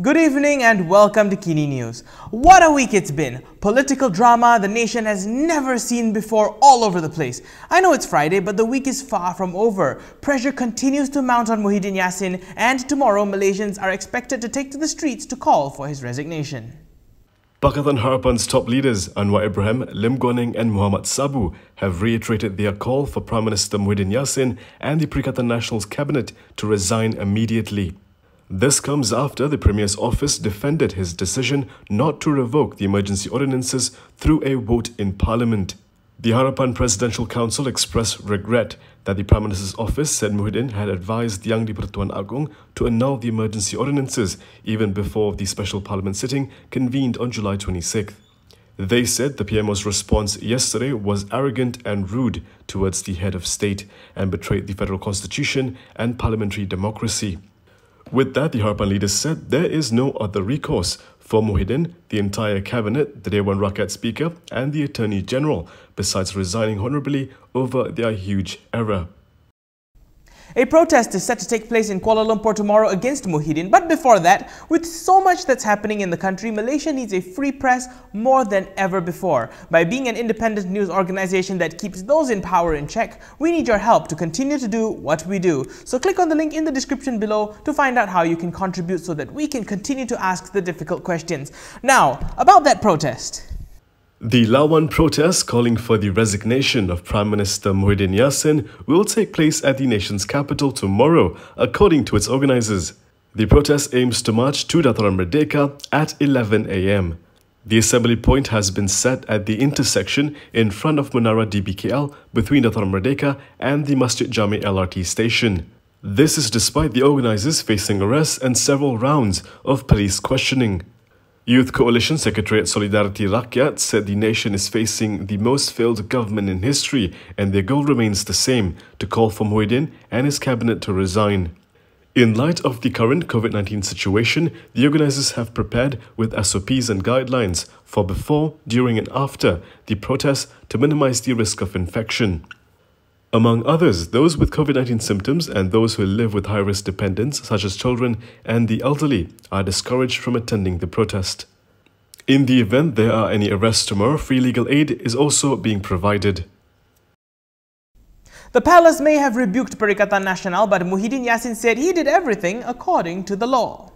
Good evening and welcome to KiniNews. What a week it's been. Political drama the nation has never seen before all over the place. I know it's Friday, but the week is far from over. Pressure continues to mount on Muhyiddin Yassin, and tomorrow Malaysians are expected to take to the streets to call for his resignation. Pakatan Harapan's top leaders Anwar Ibrahim, Lim Guan Eng and Muhammad Sabu have reiterated their call for Prime Minister Muhyiddin Yassin and the Perikatan Nasional's cabinet to resign immediately. This comes after the Premier's office defended his decision not to revoke the emergency ordinances through a vote in Parliament. The Harapan Presidential Council expressed regret that the Prime Minister's office said Muhyiddin had advised young di-Pertuan Agong to annul the emergency ordinances even before the special Parliament sitting convened on July 26th. They said the PMO's response yesterday was arrogant and rude towards the head of state and betrayed the federal constitution and parliamentary democracy. With that, the Harapan leaders said there is no other recourse for Muhyiddin, the entire cabinet, the Dewan Rakyat Speaker and the Attorney General, besides resigning honourably over their huge error. A protest is set to take place in Kuala Lumpur tomorrow against Muhyiddin, but before that, with so much that's happening in the country, Malaysia needs a free press more than ever before. By being an independent news organisation that keeps those in power in check, we need your help to continue to do what we do. So click on the link in the description below to find out how you can contribute so that we can continue to ask the difficult questions. Now, about that protest. The Lawan protest calling for the resignation of Prime Minister Muhyiddin Yassin will take place at the nation's capital tomorrow, according to its organisers. The protest aims to march to Dataran Merdeka at 11 a.m. The assembly point has been set at the intersection in front of Menara DBKL between Dataran Merdeka and the Masjid Jami LRT station. This is despite the organisers facing arrests and several rounds of police questioning. Youth Coalition Secretariat Solidarity Rakyat said the nation is facing the most failed government in history and their goal remains the same, to call for Muhyiddin and his cabinet to resign. In light of the current COVID-19 situation, the organisers have prepared with SOPs and guidelines for before, during and after the protest to minimise the risk of infection. Among others, those with COVID-19 symptoms and those who live with high-risk dependents such as children and the elderly are discouraged from attending the protest. In the event there are any arrests tomorrow, free legal aid is also being provided. The palace may have rebuked Perikatan Nasional, but Muhyiddin Yassin said he did everything according to the law.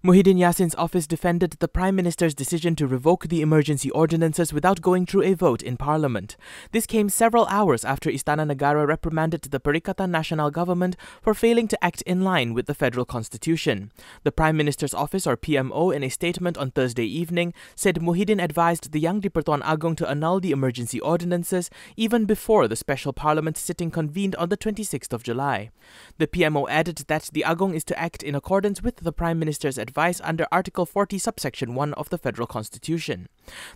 Muhyiddin Yassin's office defended the Prime Minister's decision to revoke the emergency ordinances without going through a vote in Parliament. This came several hours after Istana Negara reprimanded the Perikatan Nasional government for failing to act in line with the federal constitution. The Prime Minister's office, or PMO, in a statement on Thursday evening, said Muhyiddin advised the young di-Pertuan Agong to annul the emergency ordinances even before the special Parliament sitting convened on the 26th of July. The PMO added that the Agong is to act in accordance with the Prime Minister's advice under Article 40 subsection 1 of the Federal Constitution.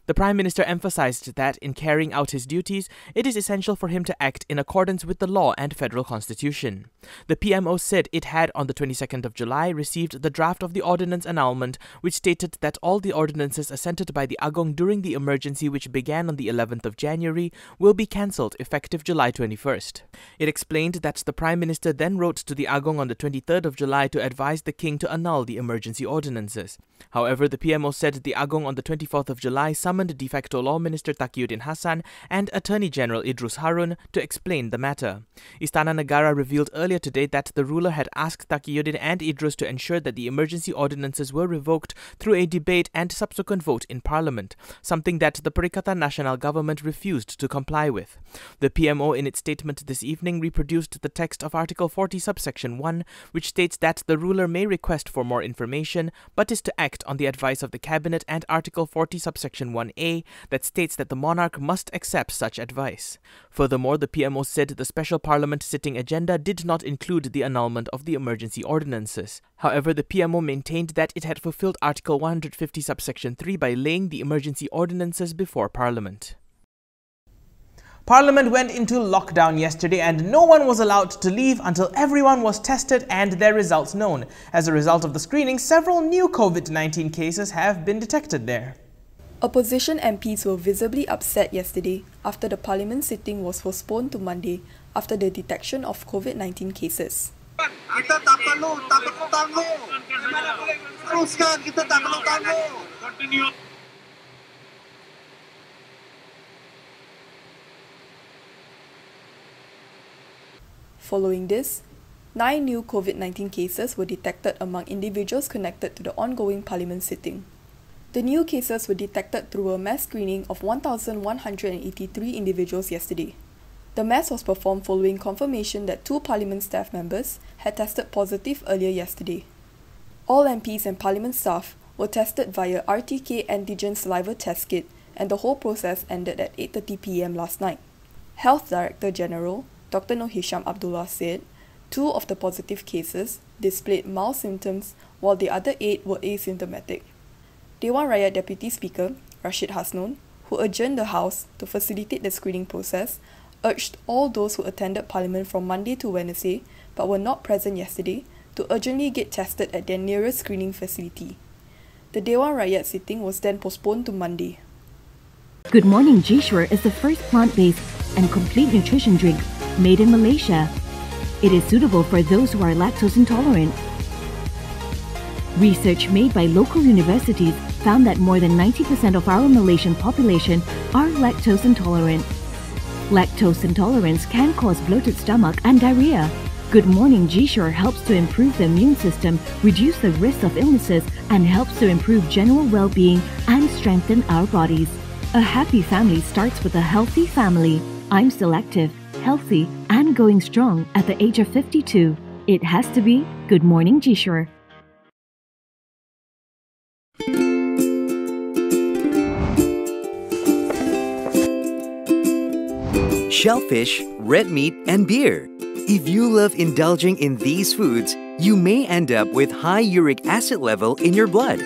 The Prime Minister emphasized that in carrying out his duties, it is essential for him to act in accordance with the law and Federal Constitution. The PMO said it had on the 22nd of July received the draft of the ordinance annulment, which stated that all the ordinances assented by the Agong during the emergency, which began on the 11th of January, will be cancelled effective July 21st. It explained that the Prime Minister then wrote to the Agong on the 23rd of July to advise the King to annul the emergency ordinances. However, the PMO said the Agong on the 24th of July summoned de facto Law Minister Taqiyuddin Hassan and Attorney General Idrus Harun to explain the matter. Istana Negara revealed earlier today that the ruler had asked Taqiyuddin and Idrus to ensure that the emergency ordinances were revoked through a debate and subsequent vote in Parliament, something that the Perikatan Nasional government refused to comply with. The PMO in its statement this evening reproduced the text of Article 40 subsection 1, which states that the ruler may request for more information but is to act on the advice of the Cabinet, and Article 40 subsection 1a that states that the monarch must accept such advice. Furthermore, the PMO said the special Parliament sitting agenda did not include the annulment of the emergency ordinances. However, the PMO maintained that it had fulfilled Article 150 subsection 3 by laying the emergency ordinances before Parliament. Parliament went into lockdown yesterday and no one was allowed to leave until everyone was tested and their results known. As a result of the screening, several new COVID-19 cases have been detected there. Opposition MPs were visibly upset yesterday after the Parliament sitting was postponed to Monday after the detection of COVID-19 cases. Kita tak perlu tangguh. Teruskan, kita tak perlu tangguh. Continue. Following this, 9 new COVID-19 cases were detected among individuals connected to the ongoing parliament sitting. The new cases were detected through a mass screening of 1,183 individuals yesterday. The mass was performed following confirmation that 2 parliament staff members had tested positive earlier yesterday. All MPs and parliament staff were tested via RTK antigen saliva test kit, and the whole process ended at 8:30 p.m. last night. Health Director General Dr. Noor Hisham Abdullah said 2 of the positive cases displayed mild symptoms while the other 8 were asymptomatic. Dewan Rakyat Deputy Speaker Rashid Hasnun, who adjourned the House to facilitate the screening process, urged all those who attended Parliament from Monday to Wednesday but were not present yesterday to urgently get tested at their nearest screening facility. The Dewan Rakyat sitting was then postponed to Monday. Good Morning G-Sure is the first plant-based and complete nutrition drink made in Malaysia. It is suitable for those who are lactose intolerant. Research made by local universities found that more than 90% of our Malaysian population are lactose intolerant. Lactose intolerance can cause bloated stomach and diarrhea. Good Morning G-Sure helps to improve the immune system, reduce the risk of illnesses, and helps to improve general well-being and strengthen our bodies. A happy family starts with a healthy family. I'm still active, healthy, and going strong at the age of 52. It has to be Good Morning G-Sure. Shellfish, red meat, and beer. If you love indulging in these foods, you may end up with high uric acid level in your blood.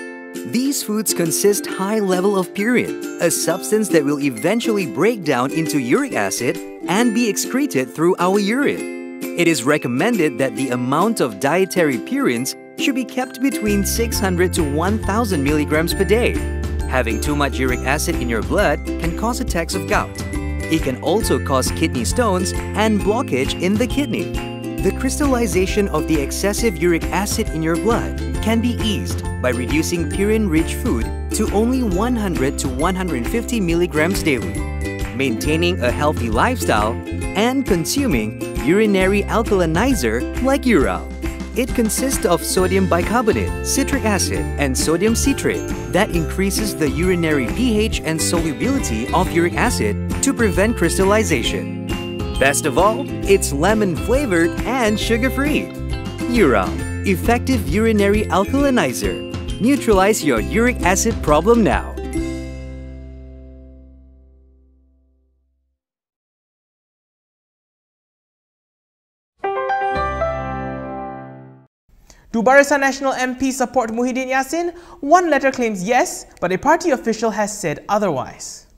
These foods consist high level of purine, a substance that will eventually break down into uric acid and be excreted through our urine. It is recommended that the amount of dietary purines should be kept between 600 to 1000 milligrams per day. Having too much uric acid in your blood can cause attacks of gout. It can also cause kidney stones and blockage in the kidney. The crystallization of the excessive uric acid in your blood can be eased by reducing purine-rich food to only 100 to 150 milligrams daily, maintaining a healthy lifestyle, and consuming urinary alkalinizer like Ural. It consists of sodium bicarbonate, citric acid, and sodium citrate that increases the urinary pH and solubility of uric acid to prevent crystallization. Best of all, it's lemon-flavored and sugar-free. Ural, effective urinary alkalinizer. Neutralize your uric acid problem now. Do Barisan Nasional MP support Muhyiddin Yassin? One letter claims yes, but a party official has said otherwise.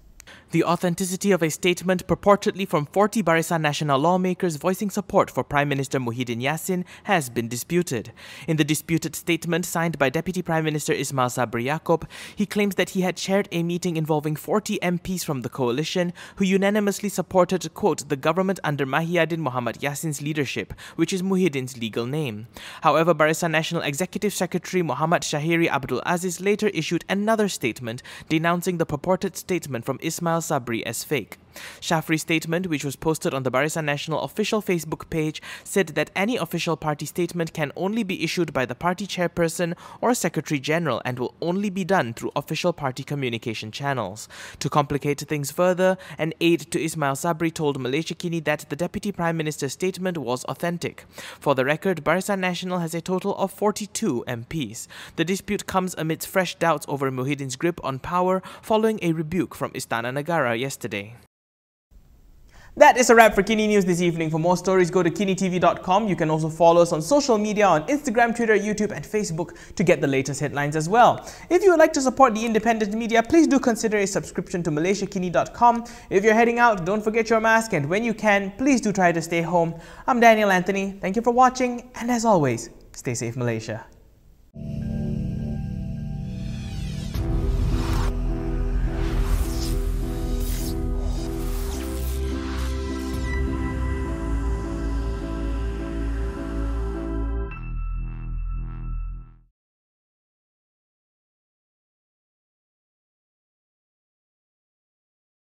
The authenticity of a statement purportedly from 40 Barisan Nasional lawmakers voicing support for Prime Minister Muhyiddin Yassin has been disputed. In the disputed statement signed by Deputy Prime Minister Ismail Sabri Yaakob, he claims that he had chaired a meeting involving 40 MPs from the coalition who unanimously supported, quote, the government under Muhyiddin Muhammad Yassin's leadership, which is Muhyiddin's legal name. However, Barisan Nasional Executive Secretary Muhammad Shahiri Abdul Aziz later issued another statement denouncing the purported statement from Ismail Sabri as fake. Shafri's statement, which was posted on the Barisan Nasional official Facebook page, said that any official party statement can only be issued by the party chairperson or secretary general and will only be done through official party communication channels. To complicate things further, an aide to Ismail Sabri told Malaysia Kini that the Deputy Prime Minister's statement was authentic. For the record, Barisan Nasional has a total of 42 MPs. The dispute comes amidst fresh doubts over Muhyiddin's grip on power following a rebuke from Istana Negara yesterday. That is a wrap for KiniNews this evening. For more stories, go to kinitv.com. You can also follow us on social media on Instagram, Twitter, YouTube and Facebook to get the latest headlines as well. If you would like to support the independent media, please do consider a subscription to malaysiakini.com. If you're heading out, don't forget your mask, and when you can, please do try to stay home. I'm Daniel Anthony. Thank you for watching, and as always, stay safe, Malaysia.